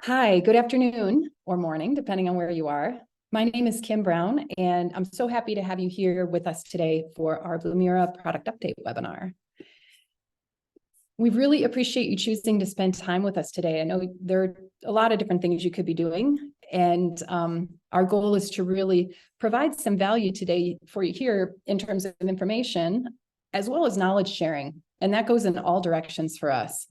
Hi, good afternoon or morning, depending on where you are. My name is Kim Brown, and I'm so happy to have you here with us today for our Blumira product update webinar. We really appreciate you choosing to spend time with us today. I know there are a lot of different things you could be doing, and our goal is to really provide some value today for you here in terms of information, as well as knowledge sharing, and that goes in all directions for us.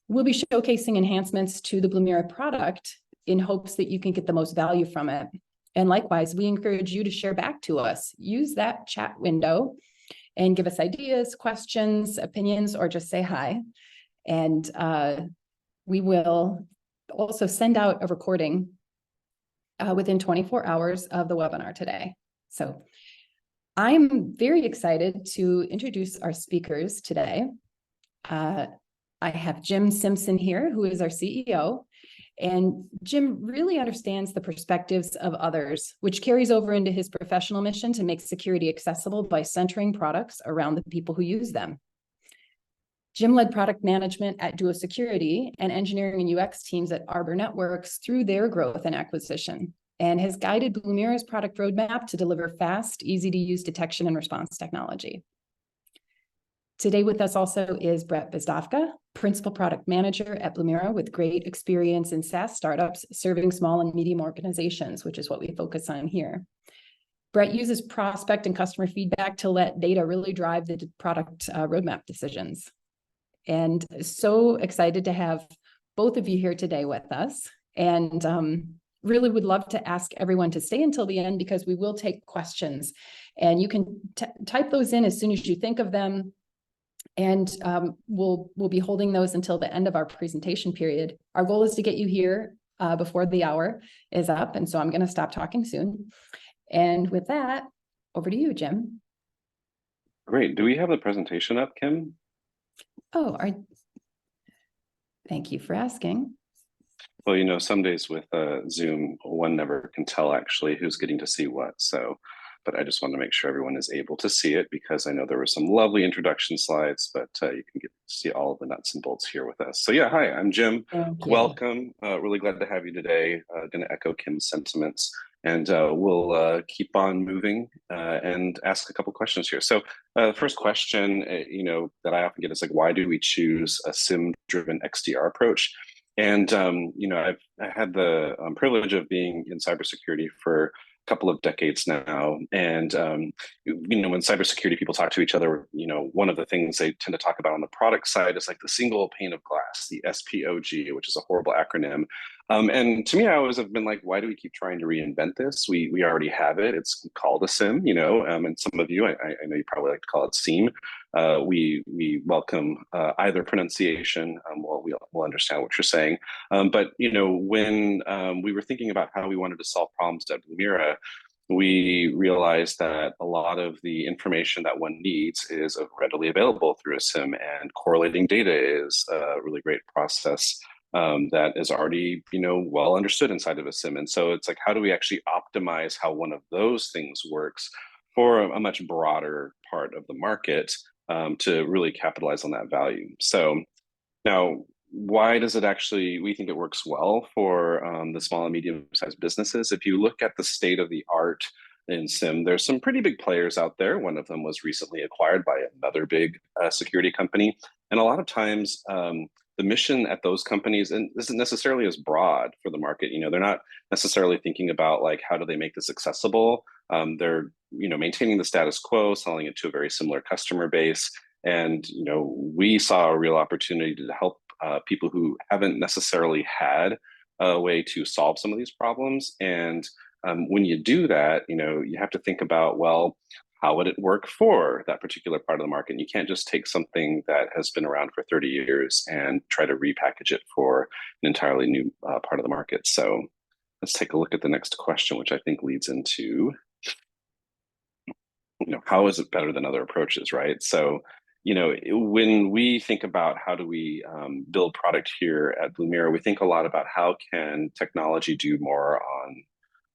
We'll be showcasing enhancements to the Blumira product in hopes that you can get the most value from it. And likewise, we encourage you to share back to us. Use that chat window and give us ideas, questions, opinions, or just say hi. And we will also send out a recording within 24 hours of the webinar today. So I'm very excited to introduce our speakers today. I have Jim Simpson here, who is our CEO, and Jim really understands the perspectives of others, which carries over into his professional mission to make security accessible by centering products around the people who use them. Jim led product management at Duo Security and engineering and UX teams at Arbor Networks through their growth and acquisition, and has guided Blumira's product roadmap to deliver fast, easy-to-use detection and response technology. Today with us also is Bzdafka, Principal Product Manager at Blumira with great experience in SaaS startups serving small and medium organizations, which is what we focus on here. Brett uses prospect and customer feedback to let data really drive the product roadmap decisions. And so excited to have both of you here today with us. And really would love to ask everyone to stay until the end because we will take questions. And you can type those in as soon as you think of them. And we'll be holding those until the end of our presentation period. Our goal is to get you here before the hour is up. And so I'm going to stop talking soon. And with that, over to you, Jim. Great. Do we have the presentation up, Kim? Oh, thank you for asking. Well, you know, some days with Zoom, one never can tell actually who's getting to see what. But I just want to make sure everyone is able to see it because I know there were some lovely introduction slides, but you can get to see all of the nuts and bolts here with us. So yeah, hi, I'm Jim. Welcome. Really glad to have you today. Going to echo Kim's sentiments, and we'll keep on moving and ask a couple questions here. So first question, that I often get is like, why do we choose a SIM-driven XDR approach? And I had the privilege of being in cybersecurity for couple of decades now. And, when cybersecurity people talk to each other, one of the things they tend to talk about on the product side is like the single pane of glass, the SPOG, which is a horrible acronym. And to me, I always have been like, why do we keep trying to reinvent this? We already have it. It's called a SIM, and some of you, I know you probably like to call it SIEM. We welcome either pronunciation. We'll understand what you're saying. But when we were thinking about how we wanted to solve problems at Blumira, we realized that a lot of the information that one needs is readily available through a SIM, and correlating data is a really great process that is already well understood inside of a SIM. And so it's like, how do we actually optimize how one of those things works for a much broader part of the market to really capitalize on that value? So now, why does it actually, we think it works well for the small and medium-sized businesses. If you look at the state of the art in SIM, there's some pretty big players out there. One of them was recently acquired by another big security company. And a lot of times, the mission at those companies isn't necessarily as broad for the market. They're not necessarily thinking about like, how do they make this accessible? They're, maintaining the status quo, selling it to a very similar customer base. And, we saw a real opportunity to help people who haven't necessarily had a way to solve some of these problems. And when you do that, you have to think about, well, how would it work for that particular part of the market? And you can't just take something that has been around for 30 years and try to repackage it for an entirely new part of the market. So let's take a look at the next question, which I think leads into, how is it better than other approaches, right? So, when we think about how do we build product here at Blumira, we think a lot about how can technology do more on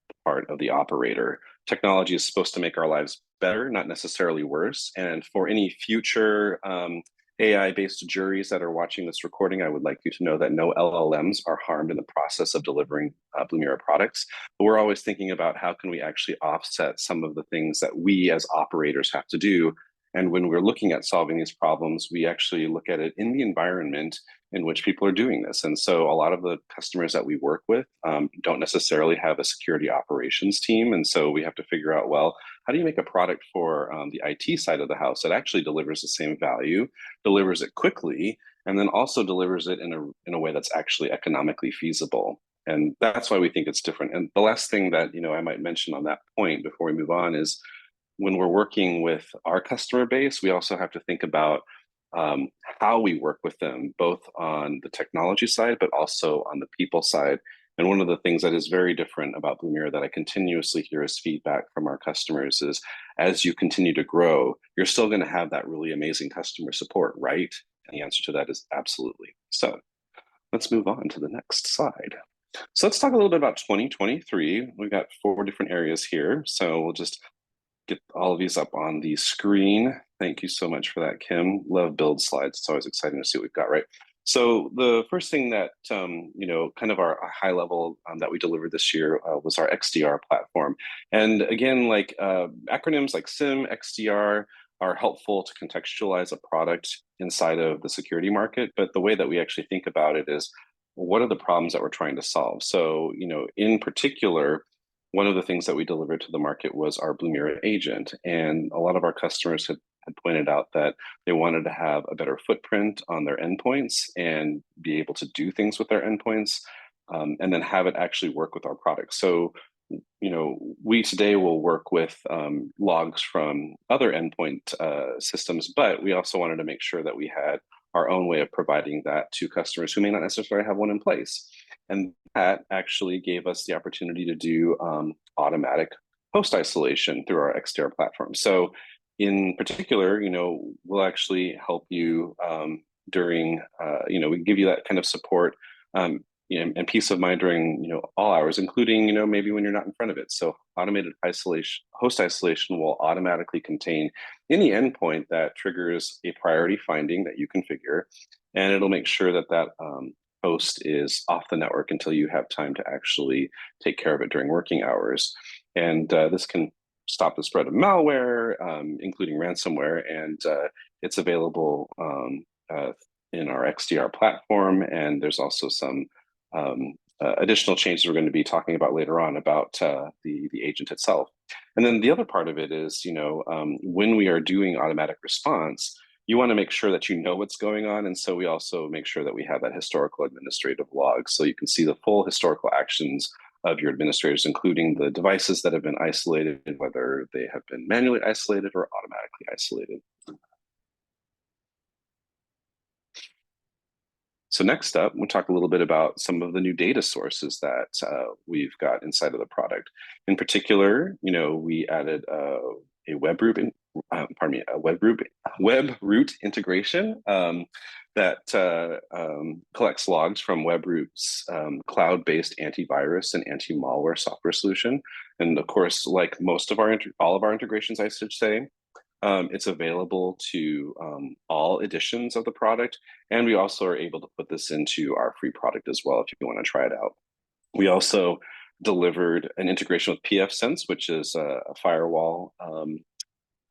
the part of the operator. Technology is supposed to make our lives better, not necessarily worse. And for any future AI-based juries that are watching this recording, I would like you to know that no LLMs are harmed in the process of delivering Blumira products. But we're always thinking about how can we actually offset some of the things that we as operators have to do. And when we're looking at solving these problems, we actually look at it in the environment in which people are doing this. And so a lot of the customers that we work with don't necessarily have a security operations team. And so we have to figure out, well, how do you make a product for the IT side of the house that actually delivers the same value, delivers it quickly, and then also delivers it in a way that's actually economically feasible? And that's why we think it's different. And the last thing that I might mention on that point before we move on is when we're working with our customer base, we also have to think about how we work with them, both on the technology side, but also on the people side. And one of the things that is very different about Blumira that I continuously hear as feedback from our customers is, as you continue to grow, you're still going to have that really amazing customer support, right? And the answer to that is absolutely. So let's move on to the next slide. So let's talk a little bit about 2023. We've got 4 different areas here. So we'll just get all of these up on the screen. Thank you so much for that, Kim. Love build slides. It's always exciting to see what we've got, right? So the first thing that, kind of our high level that we delivered this year was our XDR platform. And again, like acronyms like SIM, XDR are helpful to contextualize a product inside of the security market. But the way that we actually think about it is, what are the problems that we're trying to solve? So, in particular, one of the things that we delivered to the market was our Blumira agent. And a lot of our customers had pointed out that they wanted to have a better footprint on their endpoints and be able to do things with their endpoints, and then have it actually work with our product. So, we today will work with logs from other endpoint systems, but we also wanted to make sure that we had our own way of providing that to customers who may not necessarily have one in place. And that actually gave us the opportunity to do automatic host isolation through our XDR platform. So in particular, we'll actually help you during, we give you that kind of support and peace of mind during, all hours, including, maybe when you're not in front of it. So automated isolation, host isolation will automatically contain any endpoint that triggers a priority finding that you configure, and it'll make sure that that host is off the network until you have time to actually take care of it during working hours. And this can stop the spread of malware, including ransomware, and it's available in our XDR platform. And there's also some additional changes we're going to be talking about later on about the agent itself. And then the other part of it is, when we are doing automatic response, you want to make sure that you know what's going on. And so we also make sure that we have that historical administrative log, so you can see the full historical actions of your administrators, including the devices that have been isolated, whether they have been manually isolated or automatically isolated. So next up, we'll talk a little bit about some of the new data sources that we've got inside of the product. In particular, we added a webroot integration that collects logs from Webroot's cloud-based antivirus and anti-malware software solution. And of course, like most of all of our integrations, I should say, it's available to all editions of the product. And we also are able to put this into our free product as well if you want to try it out. We also delivered an integration with pfSense, which is a firewall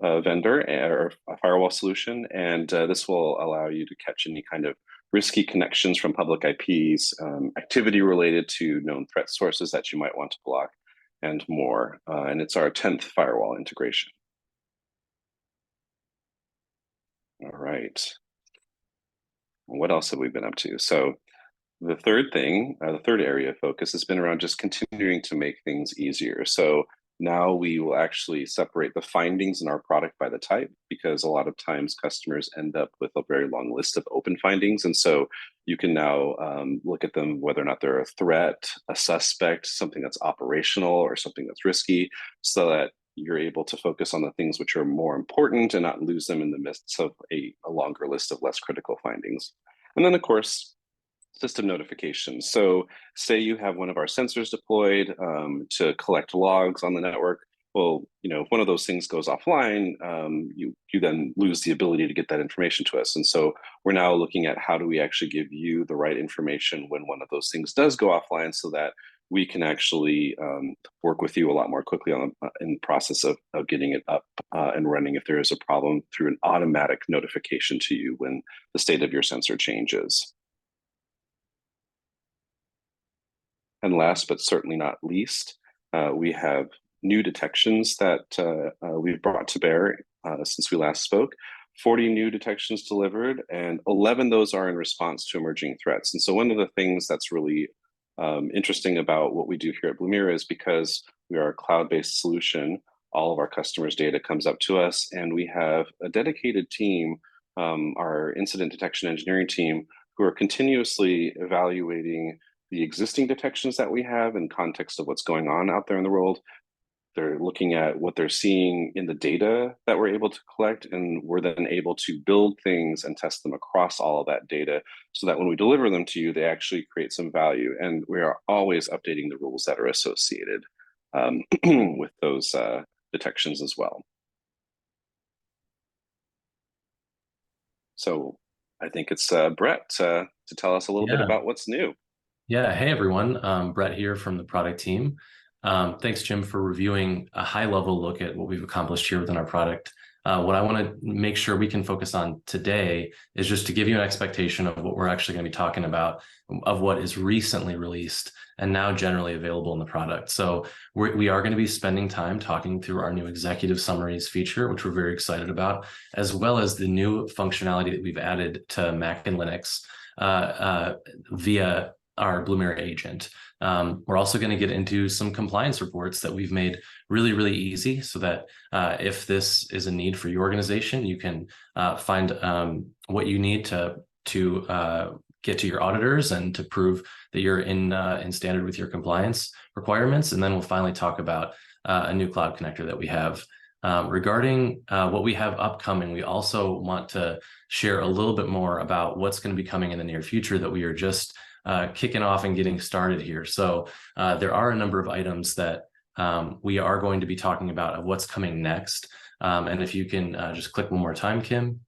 vendor or a firewall solution. And this will allow you to catch any kind of risky connections from public IPs, activity related to known threat sources that you might want to block, and more. And it's our 10th firewall integration. All right. What else have we been up to? So the third area of focus has been around just continuing to make things easier. So now we will actually separate the findings in our product by the type, because a lot of times customers end up with a very long list of open findings. And so you can now look at them, whether or not they're a threat, a suspect, something that's operational, or something that's risky, so that you're able to focus on the things which are more important and not lose them in the midst of a longer list of less critical findings. And then, of course, system notifications. So say you have one of our sensors deployed to collect logs on the network. well, if one of those things goes offline, you then lose the ability to get that information to us. And so we're now looking at how do we actually give you the right information when one of those things does go offline, so that we can actually work with you a lot more quickly in the process of getting it up and running if there is a problem, through an automatic notification to you when the state of your sensor changes. And last but certainly not least, we have new detections that we've brought to bear since we last spoke. 40 new detections delivered, and 11 of those are in response to emerging threats. And so one of the things that's really interesting about what we do here at Blumira is, because we are a cloud-based solution, all of our customers' data comes up to us, and we have a dedicated team, our incident detection engineering team, who are continuously evaluating the existing detections that we have in context of what's going on out there in the world. They're looking at what they're seeing in the data that we're able to collect, and we're then able to build things and test them across all of that data, so that when we deliver them to you, they actually create some value. And we are always updating the rules that are associated with those detections as well. So I think it's Brett to tell us a little bit about what's new. Yeah, hey everyone, Brett here from the product team. Thanks, Jim, for reviewing a high-level look at what we've accomplished here within our product. What I want to make sure we can focus on today is just to give you an expectation of what we're actually going to be talking about, of what is recently released and now generally available in the product. So we are going to be spending time talking through our new Executive Summaries feature, which we're very excited about, as well as the new functionality that we've added to Mac and Linux via our Blumira agent. We're also going to get into some compliance reports that we've made really, really easy, so that if this is a need for your organization, you can find what you need to get to your auditors and to prove that you're in standard with your compliance requirements. And then we'll finally talk about a new cloud connector that we have. Regarding what we have upcoming, we also want to share a little bit more about what's going to be coming in the near future that we are just kicking off and getting started here. So there are a number of items that we are going to be talking about of what's coming next. And if you can just click one more time, Kim.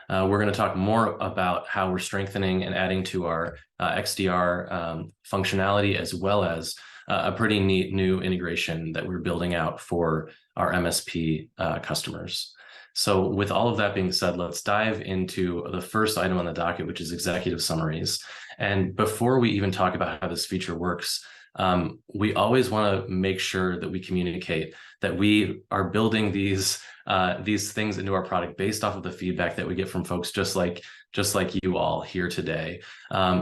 We're going to talk more about how we're strengthening and adding to our XDR functionality, as well as a pretty neat new integration that we're building out for our MSP customers. So with all of that being said, let's dive into the first item on the docket, which is Executive Summaries. And before we even talk about how this feature works, we always want to make sure that we communicate that we are building these things into our product based off of the feedback that we get from folks just like you all here today.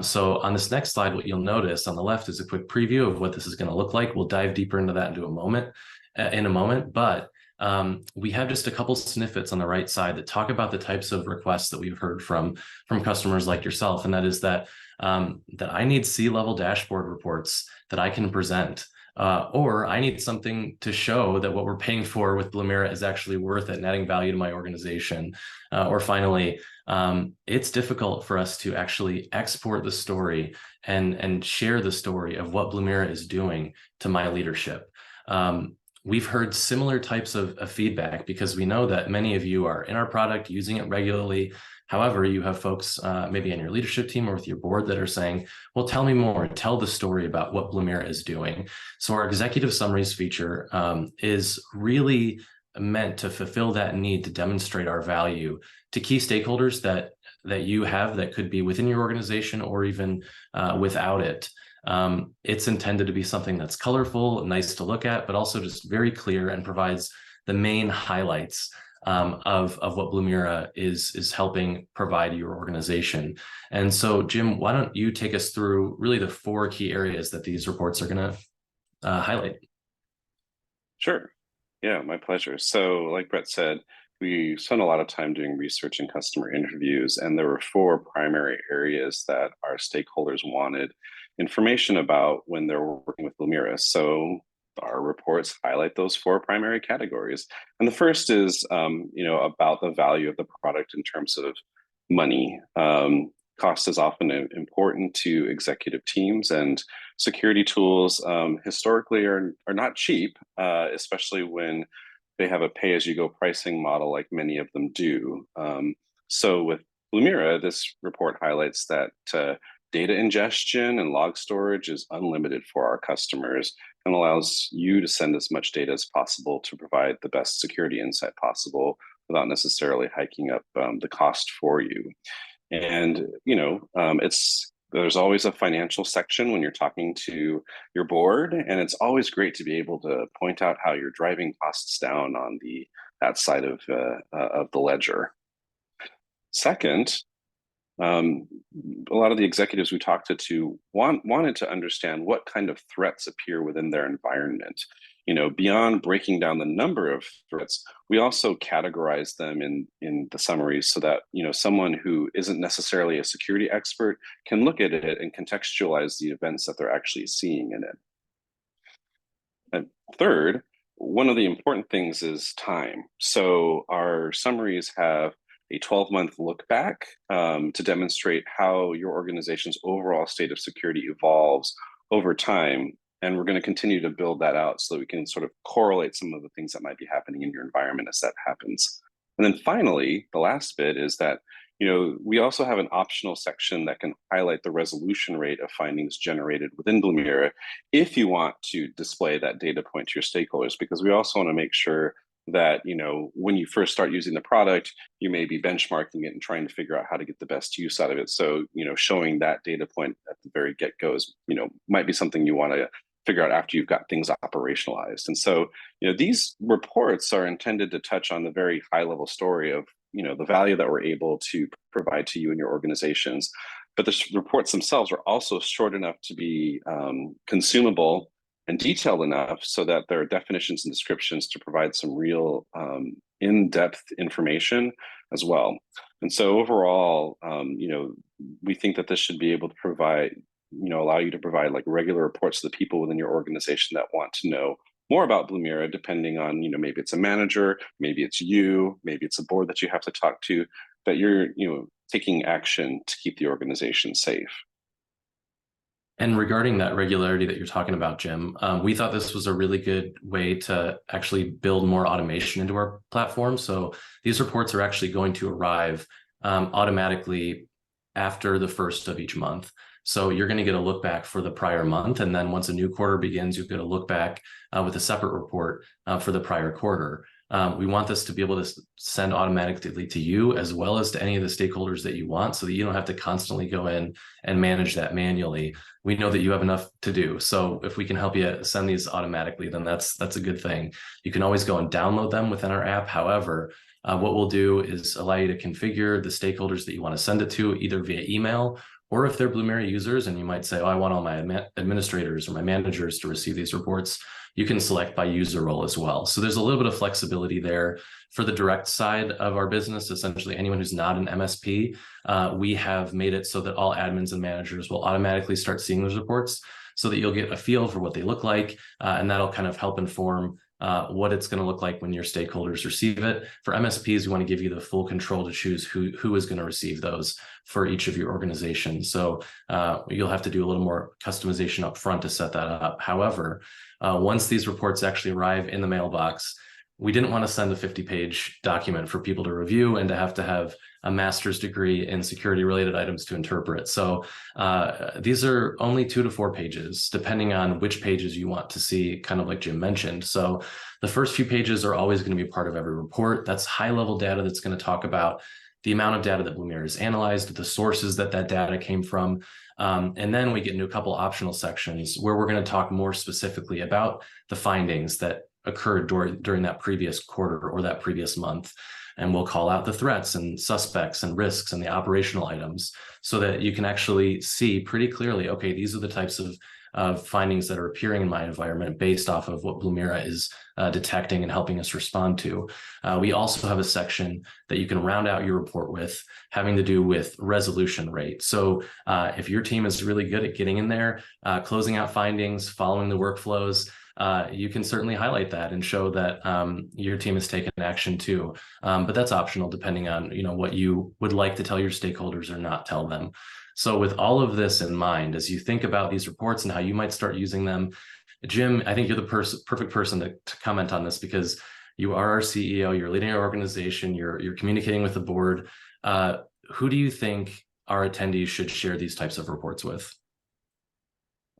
So on this next slide, what you'll notice on the left is a quick preview of what this is going to look like. We'll dive deeper into that in a moment, but we have just a couple snippets on the right side that talk about the types of requests that we've heard from customers like yourself, and that is that I need C-level dashboard reports that I can present, or I need something to show that what we're paying for with Blumira is actually worth it and adding value to my organization. Or finally, it's difficult for us to actually export the story and share the story of what Blumira is doing to my leadership. We've heard similar types of feedback because we know that many of you are in our product, using it regularly. However, you have folks maybe on your leadership team or with your board that are saying, well, tell me more, tell the story about what Blumira is doing. So our Executive Summaries feature is really meant to fulfill that need to demonstrate our value to key stakeholders that you have that could be within your organization or even without it. It's intended to be something that's colorful, nice to look at, but also just very clear and provides the main highlights of what Blumira is helping provide your organization. And so, Jim, why don't you take us through really the 4 key areas that these reports are going to highlight? Sure. Yeah, my pleasure. So like Brett said, we spent a lot of time doing research and customer interviews, and there were 4 primary areas that our stakeholders wanted information about when they're working with Blumira. So our reports highlight those 4 primary categories. And the first is, about the value of the product in terms of money. Cost is often important to executive teams, and security tools historically are not cheap, especially when they have a pay-as-you-go pricing model like many of them do. So with Blumira, this report highlights that data ingestion and log storage is unlimited for our customers and allows you to send as much data as possible to provide the best security insight possible without necessarily hiking up the cost for you. And there's always a financial section when you're talking to your board, and it's always great to be able to point out how you're driving costs down on that side of the ledger. Second, a lot of the executives we talked to wanted to understand what kind of threats appear within their environment. Beyond breaking down the number of threats, we also categorize them in the summaries so that, someone who isn't necessarily a security expert can look at it and contextualize the events that they're actually seeing in it. And third, one of the important things is time. So our summaries have a 12-month look back to demonstrate how your organization's overall state of security evolves over time. And we're going to continue to build that out so that we can sort of correlate some of the things that might be happening in your environment as that happens. And then finally, the last bit is that, we also have an optional section that can highlight the resolution rate of findings generated within Blumira if you want to display that data point to your stakeholders, because we also want to make sure that, when you first start using the product, you may be benchmarking it and trying to figure out how to get the best use out of it. So, showing that data point at the very get-go is, might be something you want to figure out after you've got things operationalized. And so, these reports are intended to touch on the very high-level story of, the value that we're able to provide to you and your organizations. But the reports themselves are also short enough to be consumable and detailed enough so that there are definitions and descriptions to provide some real in-depth information as well. And so overall, we think that this should be able to provide, allow you to provide like regular reports to the people within your organization that want to know more about Blumira, depending on, maybe it's a manager, maybe it's you, maybe it's a board that you have to talk to, that you're, taking action to keep the organization safe. And regarding that regularity that you're talking about, Jim, we thought this was a really good way to actually build more automation into our platform. So these reports are actually going to arrive automatically after the first of each month. So you're going to get a look back for the prior month. And then once a new quarter begins, you get a look back with a separate report for the prior quarter. We want this to be able to send automatically to you as well as to any of the stakeholders that you want so that you don't have to constantly go in and manage that manually. We know that you have enough to do. So if we can help you send these automatically, then that's a good thing. You can always go and download them within our app. However, what we'll do is allow you to configure the stakeholders that you want to send it to either via email, or if they're Blumira users and you might say, oh, I want all my administrators or my managers to receive these reports, you can select by user role as well. So there's a little bit of flexibility there for the direct side of our business. Essentially, anyone who's not an MSP, we have made it so that all admins and managers will automatically start seeing those reports so that you'll get a feel for what they look like. And that'll kind of help inform what it's going to look like when your stakeholders receive it. For MSPs, we want to give you the full control to choose who is going to receive those for each of your organizations. So you'll have to do a little more customization up front to set that up. However, once these reports actually arrive in the mailbox, we didn't want to send a 50-page document for people to review and to have a master's degree in security-related items to interpret. So these are only 2 to 4 pages, depending on which pages you want to see, kind of like Jim mentioned. So the first few pages are always going to be part of every report. That's high-level data that's going to talk about the amount of data that Blumira has analyzed, the sources that data came from. And then we get into a couple optional sections where we're going to talk more specifically about the findings that occurred during that previous quarter or that previous month. And we'll call out the threats and suspects and risks and the operational items so that you can actually see pretty clearly, okay, these are the types of findings that are appearing in my environment based off of what Blumira is detecting and helping us respond to. We also have a section that you can round out your report with having to do with resolution rate. So if your team is really good at getting in there, closing out findings, following the workflows, you can certainly highlight that and show that your team has taken action too. But that's optional depending on what you would like to tell your stakeholders or not tell them. So with all of this in mind, as you think about these reports and how you might start using them, Jim, I think you're the perfect person to comment on this, because you are our CEO, you're leading our organization, you're communicating with the board. Who do you think our attendees should share these types of reports with?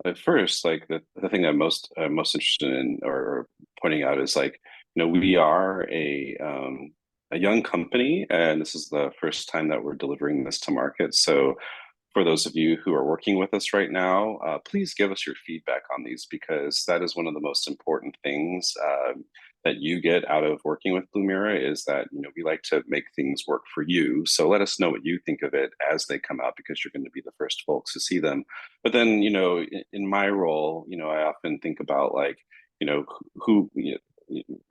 At first, like the thing I'm most interested in or pointing out is, like, we are a young company, and this is the first time that we're delivering this to market. So for those of you who are working with us right now, please give us your feedback on these, because that is one of the most important things that you get out of working with Blumira, is that we like to make things work for you. So let us know what you think of it as they come out, because you're going to be the first folks to see them. But then, in my role, I often think about, like, who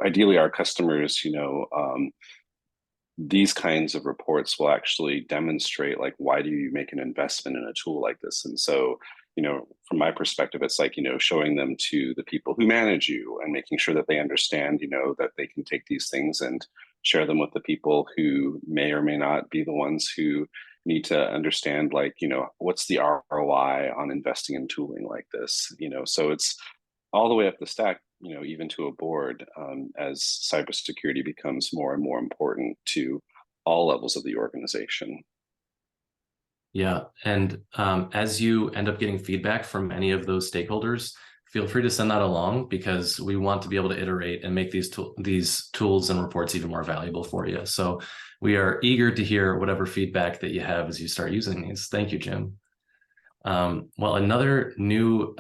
ideally our customers, these kinds of reports will actually demonstrate, like, why do you make an investment in a tool like this? And so, from my perspective, it's like, showing them to the people who manage you and making sure that they understand, that they can take these things and share them with the people who may or may not be the ones who need to understand, like, what's the ROI on investing in tooling like this? So it's all the way up the stack, even to a board, as cybersecurity becomes more and more important to all levels of the organization. Yeah, and as you end up getting feedback from any of those stakeholders, feel free to send that along, because we want to be able to iterate and make these tools and reports even more valuable for you. So we are eager to hear whatever feedback that you have as you start using these. Thank you, Jim. Well, another new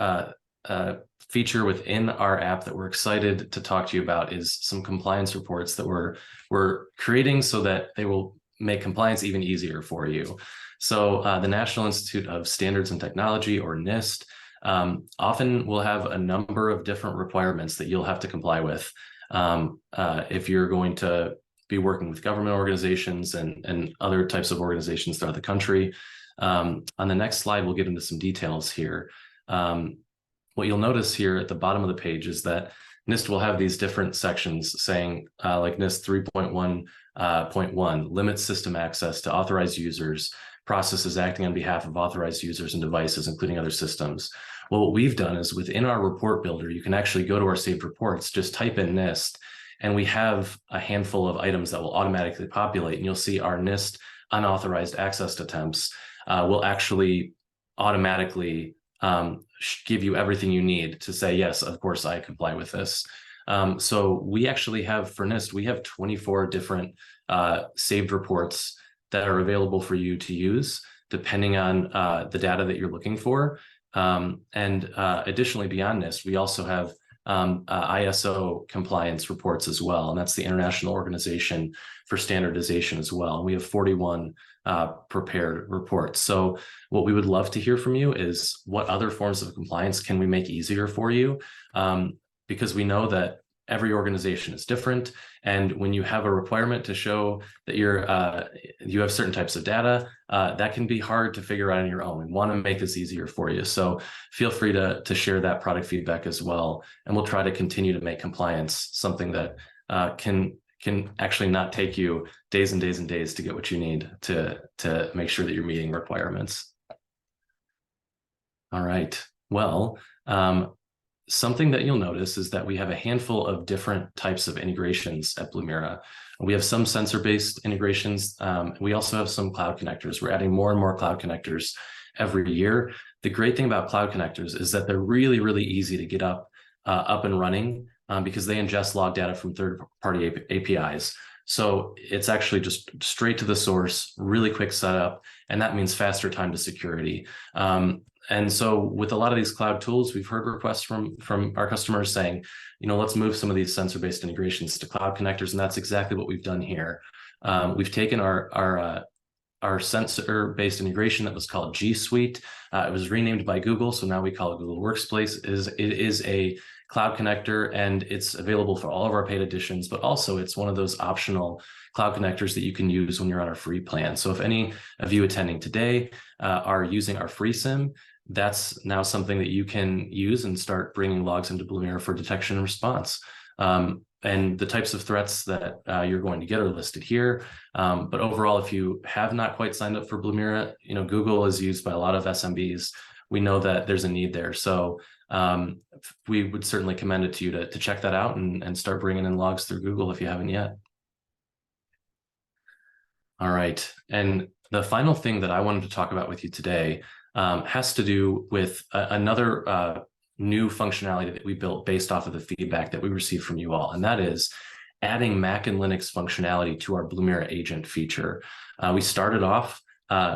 feature within our app that we're excited to talk to you about is some compliance reports that we're creating so that they will make compliance even easier for you. So the National Institute of Standards and Technology, or NIST, often will have a number of different requirements that you'll have to comply with if you're going to be working with government organizations and other types of organizations throughout the country. On the next slide, we'll get into some details here. What you'll notice here at the bottom of the page is that NIST will have these different sections saying, like NIST 3.1.1, limits system access to authorized users, processes acting on behalf of authorized users and devices, including other systems. Well, what we've done is, within our report builder, you can actually go to our saved reports, just type in NIST, and we have a handful of items that will automatically populate, and you'll see our NIST unauthorized access attempts will actually automatically give you everything you need to say, yes, of course, I comply with this. So we actually have, for NIST, we have 24 different saved reports that are available for you to use, depending on the data that you're looking for. Additionally, beyond NIST, we also have ISO compliance reports as well, and that's the International Organization for Standardization as well. We have 41 prepared reports. So what we would love to hear from you is, what other forms of compliance can we make easier for you? Because we know that every organization is different, and when you have a requirement to show that you have certain types of data, that can be hard to figure out on your own. We want to make this easier for you. So feel free to share that product feedback as well, and we'll try to continue to make compliance something that can actually not take you days and days and days to get what you need to make sure that you're meeting requirements. All right. Well, something that you'll notice is that we have a handful of different types of integrations at Blumira. We have some sensor-based integrations. We also have some cloud connectors. We're adding more and more cloud connectors every year. The great thing about cloud connectors is that they're really, really easy to get up and running because they ingest log data from third-party APIs. So it's actually just straight to the source, really quick setup, and that means faster time to security. And so with a lot of these cloud tools, we've heard requests from our customers saying, let's move some of these sensor-based integrations to cloud connectors, and that's exactly what we've done here. We've taken our sensor-based integration that was called G Suite. It was renamed by Google, so now we call it Google Workspace. It is a cloud connector, and it's available for all of our paid editions, but also it's one of those optional cloud connectors that you can use when you're on our free plan. So if any of you attending today are using our free SIM, that's now something that you can use and start bringing logs into Blumira for detection and response. And the types of threats that you're going to get are listed here. But overall, if you have not quite signed up for Blumira, Google is used by a lot of SMBs. We know that there's a need there. So we would certainly commend it to you to check that out and start bringing in logs through Google if you haven't yet. All right. And the final thing that I wanted to talk about with you today has to do with another new functionality that we built based off of the feedback that we received from you all, and that is adding Mac and Linux functionality to our Blumira agent feature. We started off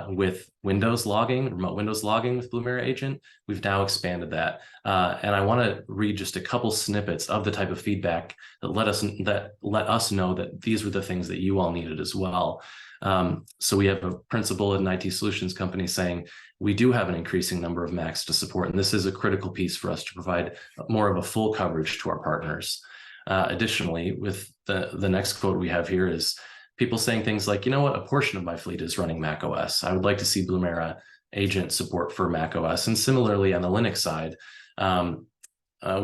with Windows logging, remote Windows logging with Blumira agent. We've now expanded that. And I want to read just a couple snippets of the type of feedback that let us know that these were the things that you all needed as well. So we have a principal at an IT solutions company saying, we do have an increasing number of Macs to support, and this is a critical piece for us to provide more of a full coverage to our partners. Additionally, with the next quote we have here is people saying things like, a portion of my fleet is running Mac OS. I would like to see Blumira agent support for Mac OS. And similarly, on the Linux side,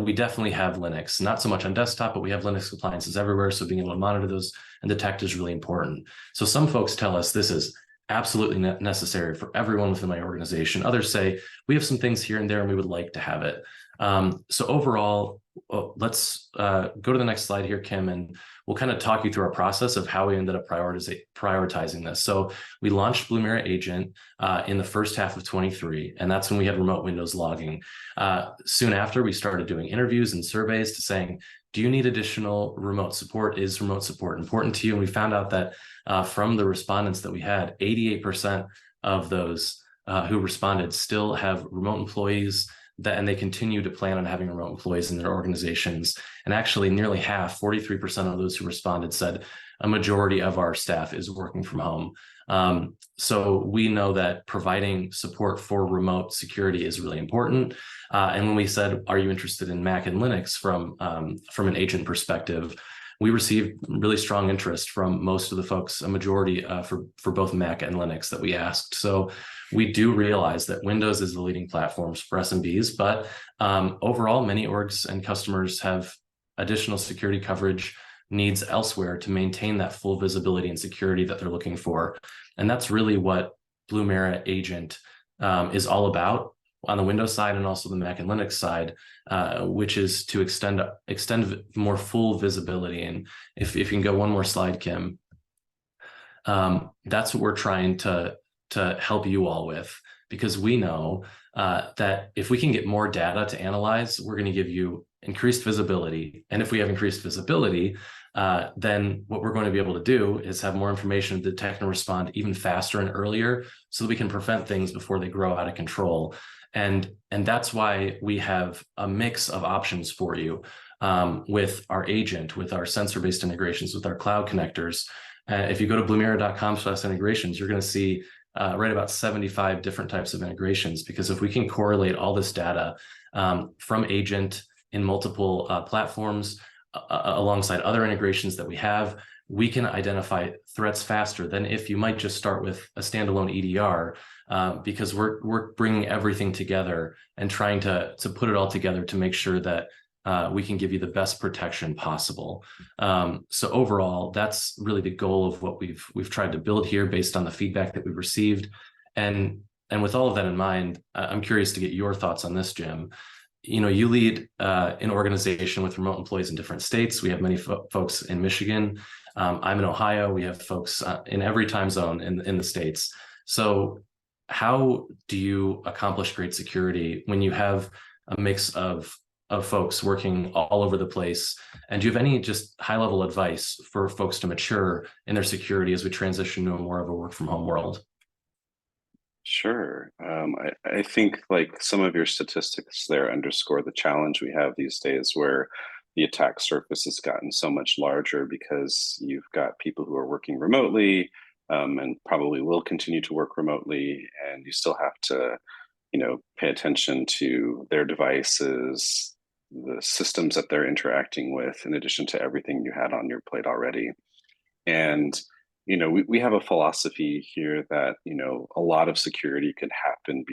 we definitely have Linux, not so much on desktop, but we have Linux appliances everywhere. So being able to monitor those and detect is really important. So some folks tell us this is absolutely necessary for everyone within my organization. Others say, we have some things here and there and we would like to have it. So overall, let's go to the next slide here, Kim, and we'll kind of talk you through our process of how we ended up prioritizing this. So we launched Blumira Agent in the first half of 23, and that's when we had remote Windows logging. Soon after, we started doing interviews and surveys to saying, do you need additional remote support? Is remote support important to you? And we found out that from the respondents that we had, 88% of those who responded still have remote employees, and they continue to plan on having remote employees in their organizations. And actually nearly half, 43% of those who responded said a majority of our staff is working from home. So we know that providing support for remote security is really important. And when we said, are you interested in Mac and Linux from an agent perspective, we received really strong interest from most of the folks, a majority for both Mac and Linux that we asked. So we do realize that Windows is the leading platforms for SMBs, but overall, many orgs and customers have additional security coverage needs elsewhere to maintain that full visibility and security that they're looking for. And that's really what Blumira Agent is all about on the Windows side and also the Mac and Linux side, which is to extend more full visibility. And if you can go one more slide, Kim, that's what we're trying to help you all with, because we know that if we can get more data to analyze, we're going to give you increased visibility. And if we have increased visibility, then what we're going to be able to do is have more information to detect and respond even faster and earlier so that we can prevent things before they grow out of control. And that's why we have a mix of options for you with our agent, with our sensor-based integrations, with our cloud connectors. If you go to blumira.com/integrations, you're going to see right about 75 different types of integrations, because if we can correlate all this data from agent in multiple platforms alongside other integrations that we have, we can identify threats faster than if you might just start with a standalone EDR, because we're bringing everything together and trying to put it all together to make sure that we can give you the best protection possible. So overall, that's really the goal of what we've tried to build here based on the feedback that we've received. And with all of that in mind, I'm curious to get your thoughts on this, Jim. You lead an organization with remote employees in different states. We have many folks in Michigan. I'm in Ohio. We have folks in every time zone in the States. So how do you accomplish great security when you have a mix of folks working all over the place? And do you have any just high-level advice for folks to mature in their security as we transition to more of a work-from-home world? Sure. I think like some of your statistics there underscore the challenge we have these days, where the attack surface has gotten so much larger because you've got people who are working remotely and probably will continue to work remotely, and you still have to, pay attention to their devices, the systems that they're interacting with, in addition to everything you had on your plate already. And we have a philosophy here that, a lot of security can happen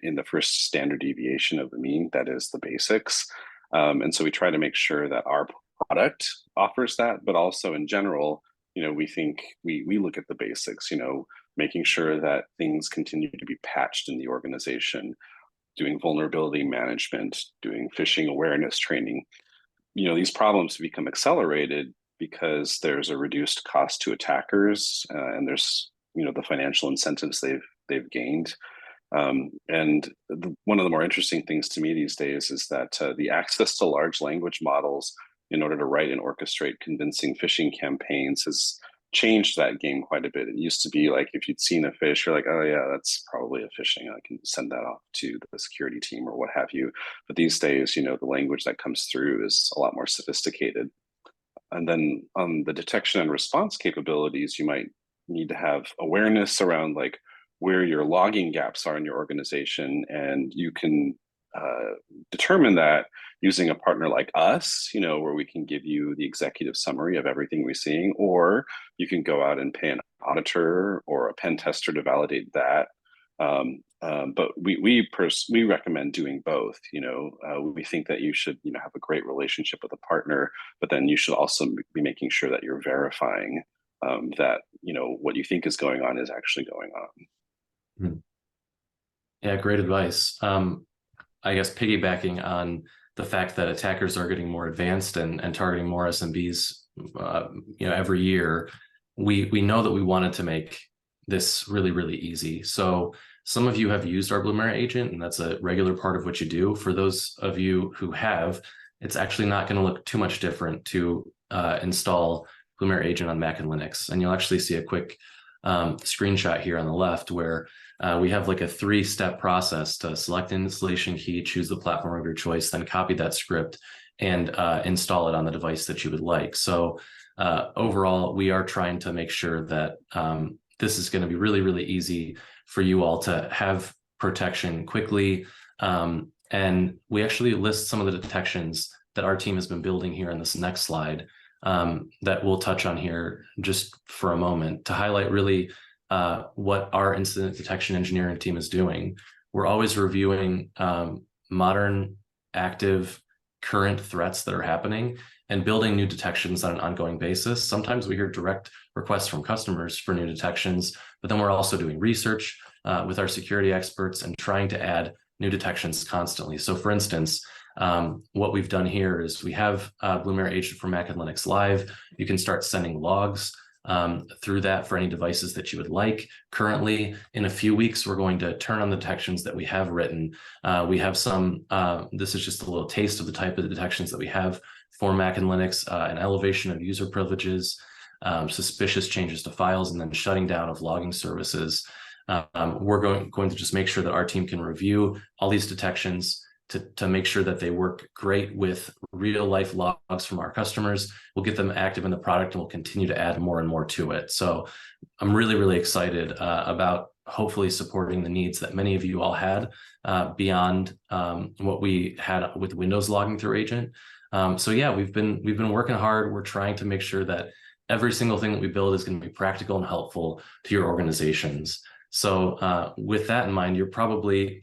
in the first standard deviation of the mean, that is the basics. And so we try to make sure that our product offers that, but also in general, we think we look at the basics, making sure that things continue to be patched in the organization, doing vulnerability management, doing phishing awareness training. These problems become accelerated because there's a reduced cost to attackers, and there's the financial incentives they've gained. And one of the more interesting things to me these days is that the access to large language models in order to write and orchestrate convincing phishing campaigns has changed that game quite a bit. It used to be like if you'd seen a fish, you're like, oh yeah, that's probably a phishing. I can send that off to the security team or what have you. But these days, the language that comes through is a lot more sophisticated. And then on the detection and response capabilities, you might need to have awareness around like where your logging gaps are in your organization, and you can determine that using a partner like us, where we can give you the executive summary of everything we're seeing, or you can go out and pay an auditor or a pen tester to validate that. But we recommend doing both. We think that you should have a great relationship with a partner, but then you should also be making sure that you're verifying that what you think is going on is actually going on. Yeah, great advice. I guess piggybacking on the fact that attackers are getting more advanced and targeting more SMBs, every year, we know that we wanted to make this really, really easy. So some of you have used our Blumira agent, and that's a regular part of what you do. For those of you who have, it's actually not going to look too much different to install Blumira agent on Mac and Linux. And you'll actually see a quick screenshot here on the left where we have like a 3-step process to select an installation key, choose the platform of your choice, then copy that script and install it on the device that you would like. So overall, we are trying to make sure that this is going to be really, really easy for you all to have protection quickly. And we actually list some of the detections that our team has been building here on this next slide that we'll touch on here just for a moment to highlight really what our incident detection engineering team is doing. We're always reviewing modern, active, current threats that are happening and building new detections on an ongoing basis. Sometimes we hear direct requests from customers for new detections, but then we're also doing research with our security experts and trying to add new detections constantly. So for instance, what we've done here is we have Blumira Agent for Mac and Linux live. You can start sending logs through that for any devices that you would like. Currently, in a few weeks, we're going to turn on the detections that we have written. We have some, this is just a little taste of the type of detections that we have for Mac and Linux, an elevation of user privileges, suspicious changes to files, and then shutting down of logging services. We're going to just make sure that our team can review all these detections to make sure that they work great with real life logs from our customers. We'll get them active in the product and we'll continue to add more and more to it. So I'm really, really excited about hopefully supporting the needs that many of you all had beyond what we had with Windows logging through agent. So yeah, we've been working hard. We're trying to make sure that every single thing that we build is going to be practical and helpful to your organizations. So with that in mind,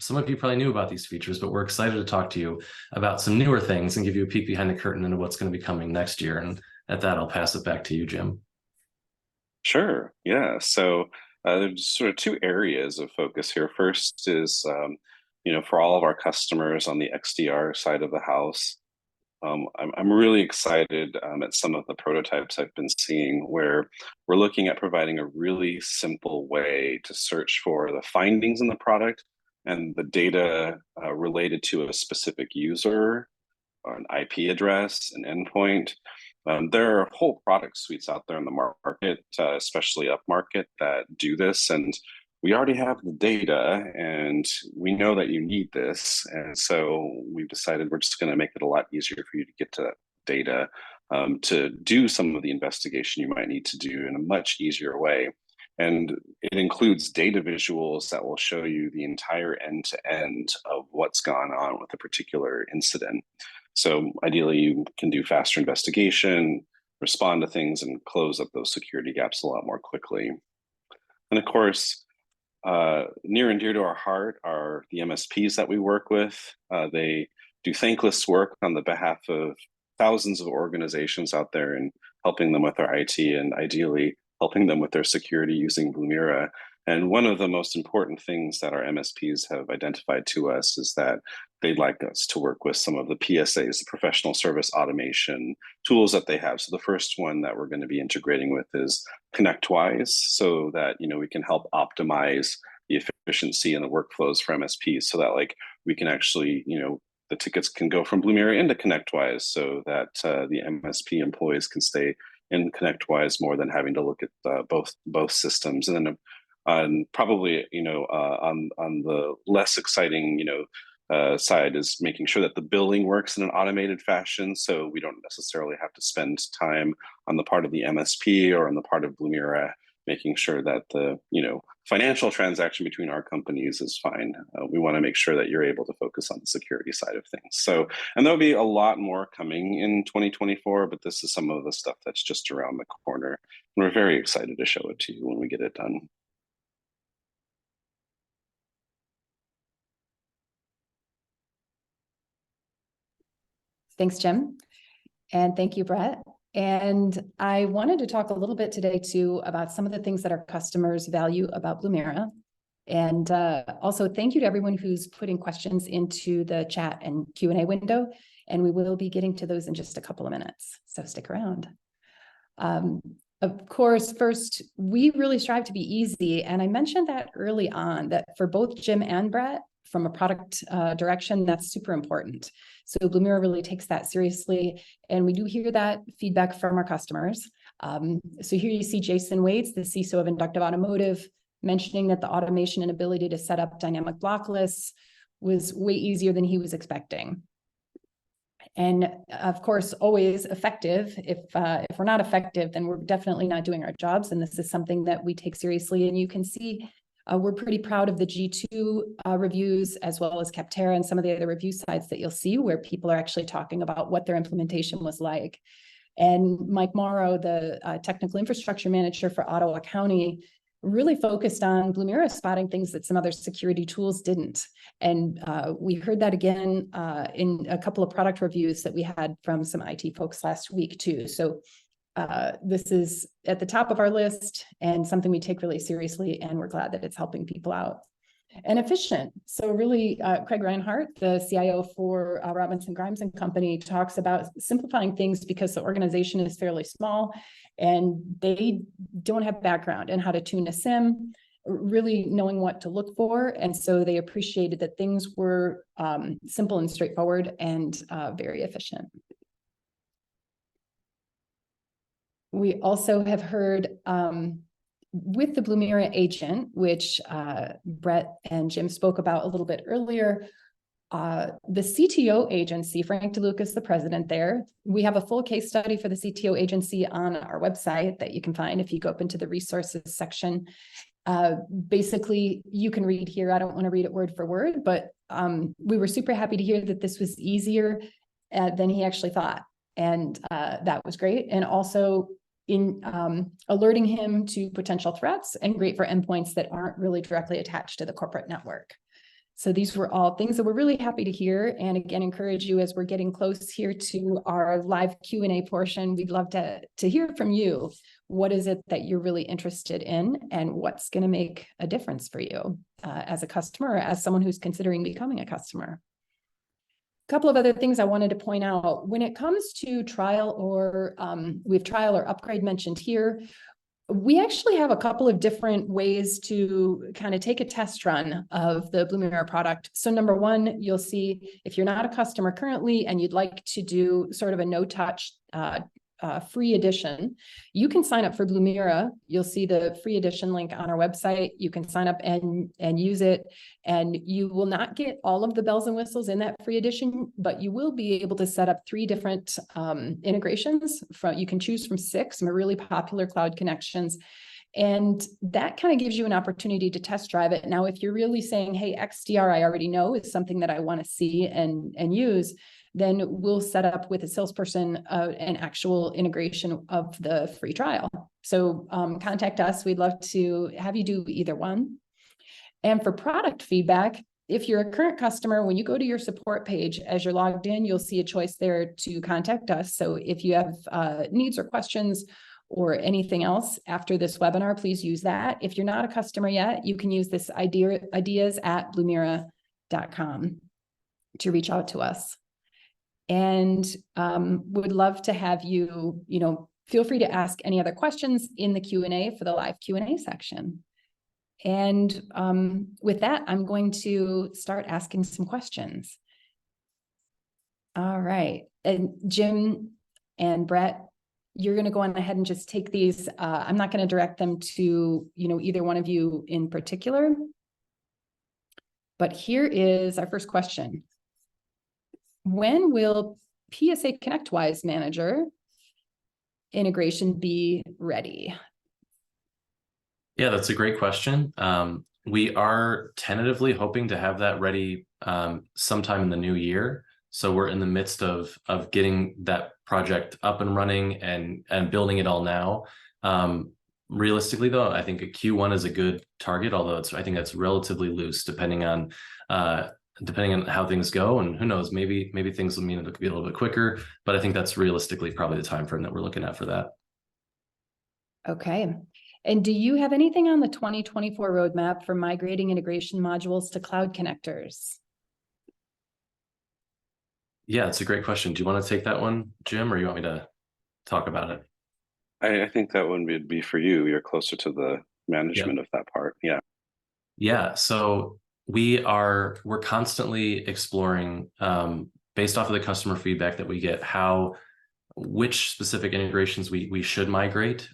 some of you probably knew about these features, but we're excited to talk to you about some newer things and give you a peek behind the curtain into what's going to be coming next year. And at that, I'll pass it back to you, Jim. Sure. Yeah. So there's sort of 2 areas of focus here. First is, for all of our customers on the XDR side of the house, I'm really excited at some of the prototypes I've been seeing where we're looking at providing a really simple way to search for the findings in the product and the data related to a specific user, or an IP address, an endpoint. There are whole product suites out there in the market, especially upmarket, that do this. And we already have the data and we know that you need this. And so we've decided we're just going to make it a lot easier for you to get to that data, to do some of the investigation you might need to do in a much easier way. And it includes data visuals that will show you the entire end-to-end of what's gone on with a particular incident. So ideally, you can do faster investigation, respond to things and close up those security gaps a lot more quickly. And of course, near and dear to our heart are the MSPs that we work with. They do thankless work on the behalf of thousands of organizations out there and helping them with their IT and ideally helping them with their security using Blumira. And one of the most important things that our MSPs have identified to us is that they'd like us to work with some of the PSAs, the professional service automation tools that they have. So the first one that we're going to be integrating with is ConnectWise, so that we can help optimize the efficiency and the workflows for MSPs, so that we can actually the tickets can go from Blumira into ConnectWise, so that the MSP employees can stay in ConnectWise more than having to look at both systems. And then probably on the less exciting side is making sure that the billing works in an automated fashion, so we don't necessarily have to spend time on the part of the MSP or on the part of Blumira making sure that the financial transaction between our companies is fine. We want to make sure that you're able to focus on the security side of things. So, and there'll be a lot more coming in 2024, but this is some of the stuff that's just around the corner. And we're very excited to show it to you when we get it done. Thanks, Jim. And thank you, Brett. And I wanted to talk a little bit today too about some of the things that our customers value about Blumira. And also thank you to everyone who's putting questions into the chat and Q&A window. And we will be getting to those in just a couple of minutes. So stick around. Of course, first, we really strive to be easy. And I mentioned that early on that for both Jim and Brett, from a product direction, that's super important. So Blumira really takes that seriously. And we do hear that feedback from our customers. So here you see Jason Waits, the CISO of Inductive Automotive, mentioning that the automation and ability to set up dynamic block lists was way easier than he was expecting. And of course, always effective. If we're not effective, then we're definitely not doing our jobs. And this is something that we take seriously. And you can see we're pretty proud of the G2 reviews, as well as Capterra and some of the other review sites that you'll see where people are actually talking about what their implementation was like. And Mike Morrow, the technical infrastructure manager for Ottawa County, really focused on Blumira spotting things that some other security tools didn't. And we heard that again in a couple of product reviews that we had from some IT folks last week too. So this is at the top of our list and something we take really seriously, and we're glad that it's helping people out. And efficient. So really, Craig Reinhardt, the CIO for Robinson Grimes and Company, talks about simplifying things because the organization is fairly small and they don't have background in how to tune a SIM, really knowing what to look for. And so they appreciated that things were simple and straightforward and very efficient. We also have heard with the Blumira agent, which Brett and Jim spoke about a little bit earlier, the CTO agency, Frank DeLucas, the president there, we have a full case study for the CTO agency on our website that you can find if you go up into the resources section. Basically, you can read here. I don't want to read it word for word, but we were super happy to hear that this was easier than he actually thought. And that was great. And also in alerting him to potential threats, and great for endpoints that aren't really directly attached to the corporate network. So these were all things that we're really happy to hear. And again, encourage you as we're getting close here to our live Q&A portion. We'd love to hear from you. What is it that you're really interested in, and what's going to make a difference for you as a customer or as someone who's considering becoming a customer? A couple of other things I wanted to point out. When it comes to trial or we have trial or upgrade mentioned here, we actually have a couple of different ways to kind of take a test run of the Blumira product. So number one, you'll see if you're not a customer currently and you'd like to do sort of a no-touch free edition, you can sign up for Blumira. You'll see the free edition link on our website. You can sign up and use it, and you will not get all of the bells and whistles in that free edition, but you will be able to set up 3 different integrations. You can choose from 6, some really popular cloud connections. And that kind of gives you an opportunity to test drive it. Now, if you're really saying, hey, XDR, I already know is something that I want to see and use, then we'll set up with a salesperson an actual integration of the free trial. So contact us. We'd love to have you do either one. And for product feedback, if you're a current customer, when you go to your support page, as you're logged in, you'll see a choice there to contact us. So if you have needs or questions or anything else after this webinar, please use that. If you're not a customer yet, you can use this ideas@blumira.com to reach out to us. And would love to have you, feel free to ask any other questions in the Q&A for the live Q&A section. And with that, I'm going to start asking some questions. All right. And Jim and Brett, you're going to go on ahead and just take these. I'm not going to direct them to, either one of you in particular. But here is our first question. When will PSA ConnectWise Manager integration be ready? Yeah, that's a great question. We are tentatively hoping to have that ready sometime in the new year. So we're in the midst of getting that project up and running and building it all now. Realistically, though, I think a Q1 is a good target, although I think that's relatively loose depending on how things go, and who knows, maybe things will mean it'll be a little bit quicker, but I think that's realistically probably the time frame that we're looking at for that. Okay. And do you have anything on the 2024 roadmap for migrating integration modules to cloud connectors? Yeah, it's a great question. Do you want to take that one, Jim, or you want me to talk about it? I think that one would be for you. You're closer to the management of that part. Yeah. Yeah. So we're constantly exploring, based off of the customer feedback that we get, which specific integrations we should migrate.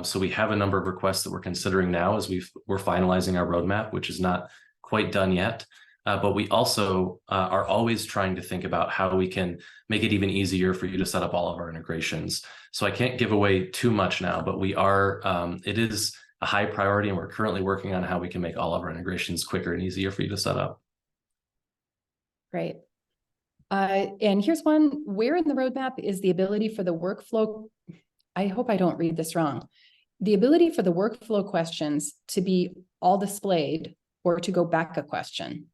So we have a number of requests that we're considering now as we're finalizing our roadmap, which is not quite done yet. But we also are always trying to think about how we can make it even easier for you to set up all of our integrations. So I can't give away too much now, but it is a high priority, and we're currently working on how we can make all of our integrations quicker and easier for you to set up. Great. And here's one: where in the roadmap is the ability for the workflow? I hope I don't read this wrong. The ability for the workflow questions to be all displayed or to go back a question.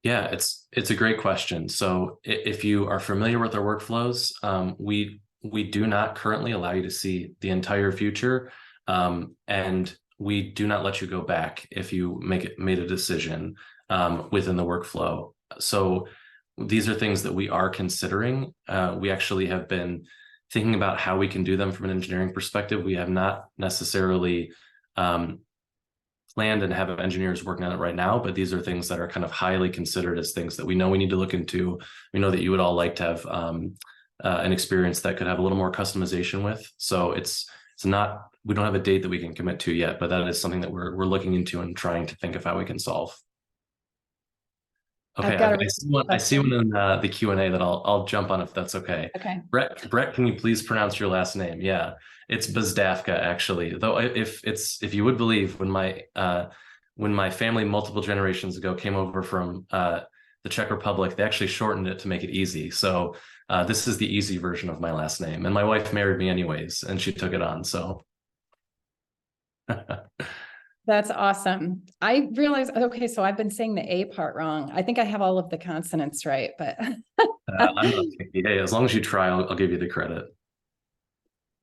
Yeah, it's a great question. So if you are familiar with our workflows, we do not currently allow you to see the entire future, and we do not let you go back if you made a decision within the workflow. So these are things that we are considering. We actually have been thinking about how we can do them from an engineering perspective. We have not necessarily planned and have engineers working on it right now, but these are things that are kind of highly considered as things that we know we need to look into. We know that you would all like to have an experience that could have a little more customization with. So it's not, we don't have a date that we can commit to yet, but that is something that we're looking into and trying to think of how we can solve. Okay, I see one in the Q&A that I'll jump on if that's okay. Okay. Brett, can you please pronounce your last name? Yeah, it's Bzdafka, actually. Though if you would believe, when my family multiple generations ago came over from the Czech Republic, they actually shortened it to make it easy. So this is the easy version of my last name, and my wife married me anyways, and she took it on. So. That's awesome. I realized, okay, so I've been saying the A part wrong. I think I have all of the consonants right, but. I'm not taking the A. As long as you try, I'll give you the credit.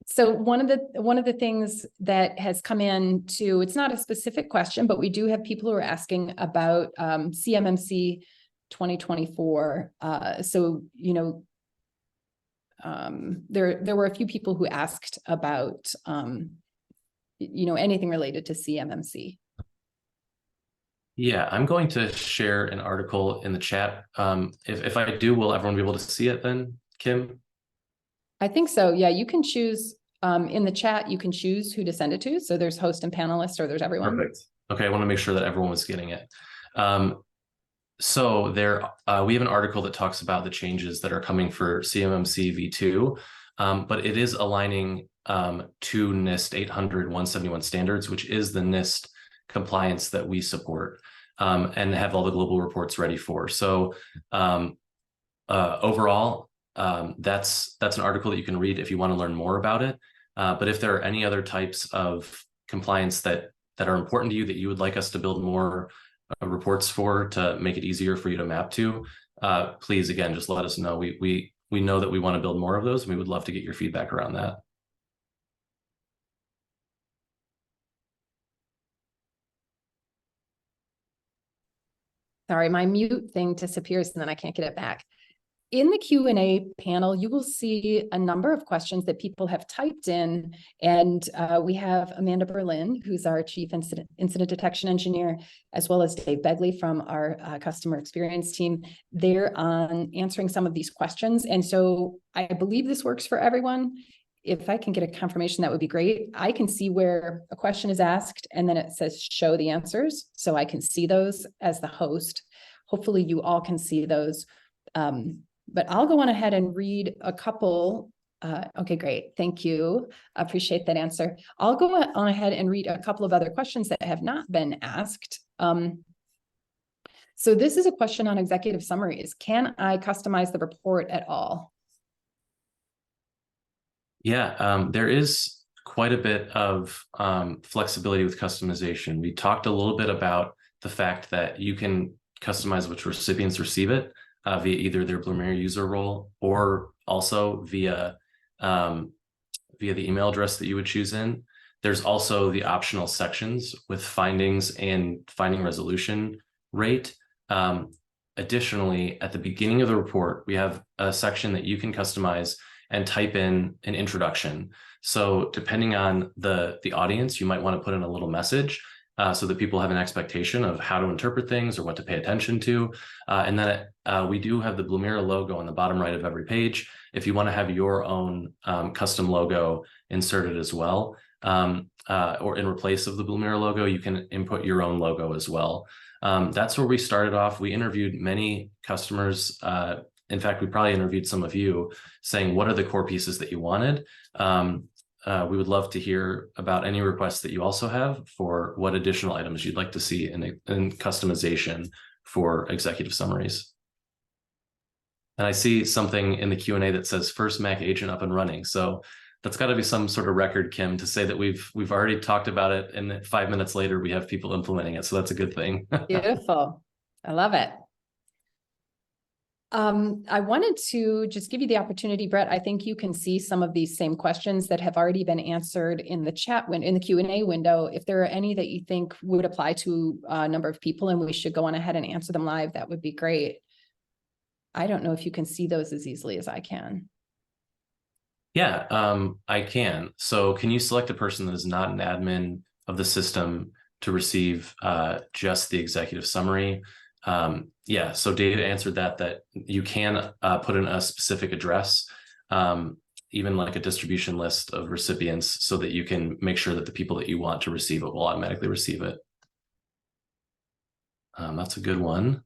So one of the things that has come in to, it's not a specific question, but we do have people who are asking about CMMC 2024. So, there were a few people who asked about anything related to CMMC. Yeah, I'm going to share an article in the chat. If I do, will everyone be able to see it then, Kim? I think so. Yeah, you can choose in the chat, you can choose who to send it to. So there's host and panelist, or there's everyone. Perfect. Okay, I want to make sure that everyone was getting it. So we have an article that talks about the changes that are coming for CMMC v2. but it is aligning to NIST 800-171 standards, which is the NIST compliance that we support and have all the global reports ready for. So overall, that's an article that you can read if you want to learn more about it. But if there are any other types of compliance that are important to you that you would like us to build more reports for to make it easier for you to map to, please, again, just let us know. We know that we want to build more of those, and we would love to get your feedback around that. Sorry, my mute thing disappears and then I can't get it back. In the Q&A panel, you will see a number of questions that people have typed in, and we have Amanda Berlin, who's our Chief Incident Detection Engineer, as well as Dave Begley from our Customer Experience team. They're on answering some of these questions, and so I believe this works for everyone. If I can get a confirmation, that would be great. I can see where a question is asked, and then it says show the answers, so I can see those as the host. Hopefully you all can see those. But I'll go on ahead and read a couple. Okay, great. Thank you. I appreciate that answer. I'll go on ahead and read a couple of other questions that have not been asked. So this is a question on executive summaries. Can I customize the report at all? Yeah, there is quite a bit of flexibility with customization. We talked a little bit about the fact that you can customize which recipients receive it via either their Blumira user role or also via the email address that you would choose in. There's also the optional sections with findings and finding resolution rate. Additionally, at the beginning of the report, we have a section that you can customize and type in an introduction. So depending on the audience, you might want to put in a little message so that people have an expectation of how to interpret things or what to pay attention to. And then we do have the Blumira logo on the bottom right of every page. If you want to have your own custom logo inserted as well, or in replace of the Blumira logo, you can input your own logo as well. That's where we started off. We interviewed many customers. In fact, we probably interviewed some of you saying, what are the core pieces that you wanted? We would love to hear about any requests that you also have for what additional items you'd like to see in customization for executive summaries. And I see something in the Q&A that says first Mac agent up and running. So that's got to be some sort of record, Kim, to say that we've already talked about it, and 5 minutes later we have people implementing it. So that's a good thing. Beautiful. I love it. I wanted to just give you the opportunity, Brett. I think you can see some of these same questions that have already been answered in the chat in the Q&A window. If there are any that you think would apply to a number of people and we should go on ahead and answer them live, that would be great. I don't know if you can see those as easily as I can. Yeah, I can. So can you select a person that is not an admin of the system to receive just the executive summary? Yeah, so David answered that you can put in a specific address, even like a distribution list of recipients, so that you can make sure that the people that you want to receive it will automatically receive it. That's a good one.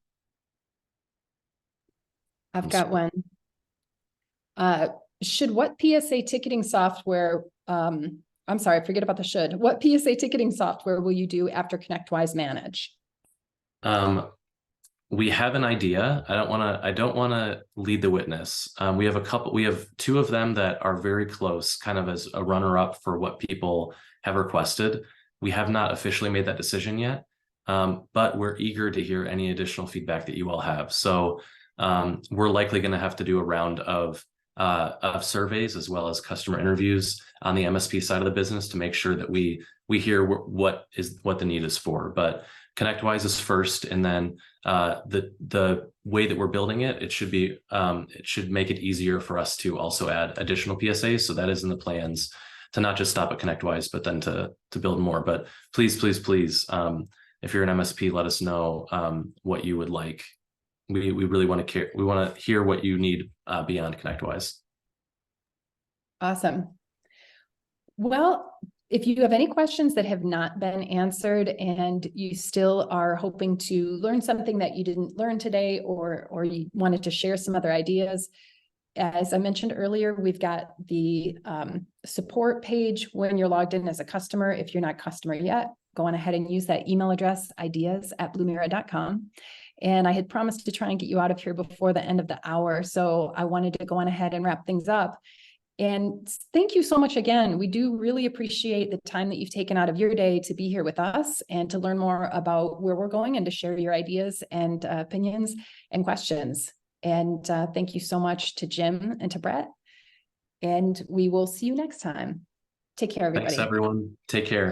I've got one. Should what PSA ticketing software, I'm sorry, forget about the should. What PSA ticketing software will you do after ConnectWise manage? We have an idea. I don't want to lead the witness. We have two of them that are very close, kind of as a runner-up for what people have requested. We have not officially made that decision yet, but we're eager to hear any additional feedback that you all have. So we're likely going to have to do a round of surveys as well as customer interviews on the MSP side of the business to make sure that we hear what the need is for. But ConnectWise is first, and then the way that we're building it should make it easier for us to also add additional PSAs. So that is in the plans to not just stop at ConnectWise, but then to build more. But please, if you're an MSP, let us know what you would like. We really want to we want to hear what you need beyond ConnectWise. Awesome. Well, if you have any questions that have not been answered and you still are hoping to learn something that you didn't learn today, or you wanted to share some other ideas, as I mentioned earlier, we've got the support page when you're logged in as a customer. If you're not a customer yet, go on ahead and use that email address, ideas@blumira.com. And I had promised to try and get you out of here before the end of the hour. So I wanted to go on ahead and wrap things up. And thank you so much again. We do really appreciate the time that you've taken out of your day to be here with us and to learn more about where we're going and to share your ideas and opinions and questions. And thank you so much to Jim and to Brett. And we will see you next time. Take care, everybody. Thanks, everyone. Take care.